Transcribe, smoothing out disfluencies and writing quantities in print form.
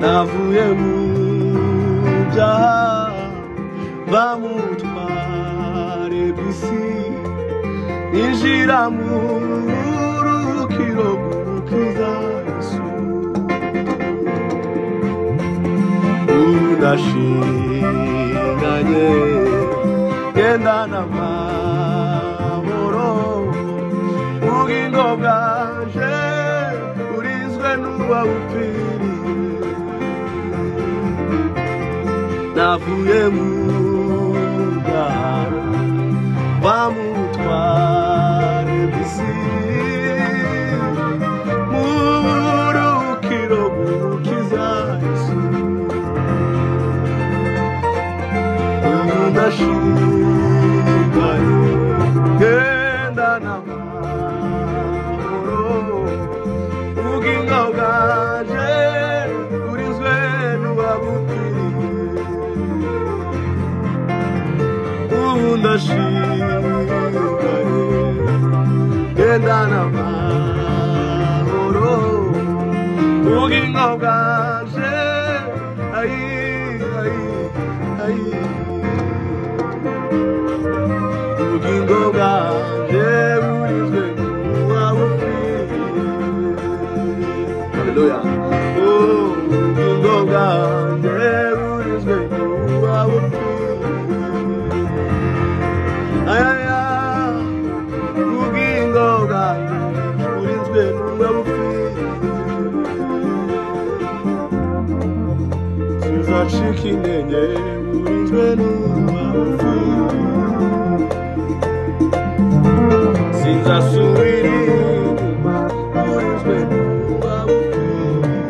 navuye mu byaha bamutware bisi ninjira mu rukiro rw'umukiza Yesu udashinganye gendana amahoro ubugingo bwanje burinzwe n'uwabupfiriye navuye mu byaha bamutware bisi mu rukiro rw'umukiza Yesu udashinganye gendana amahoro ubugingo bwanje burinzwe n'uwabupfiriye udashinganye gendana amahoro ubugingo bwanje ubugingo bwanje burinzwe n'uwabupfiriye. Haleluya. Ubugingo bwanje burinzwe n'uwabupfiriye. Ubugingo bwanje burinzwe n'uwabupfiriye. Sinzacika intege burinzwe n'uwabupfiriye. Sinzasubira inyuma burinzwe n'uwabupfiriye.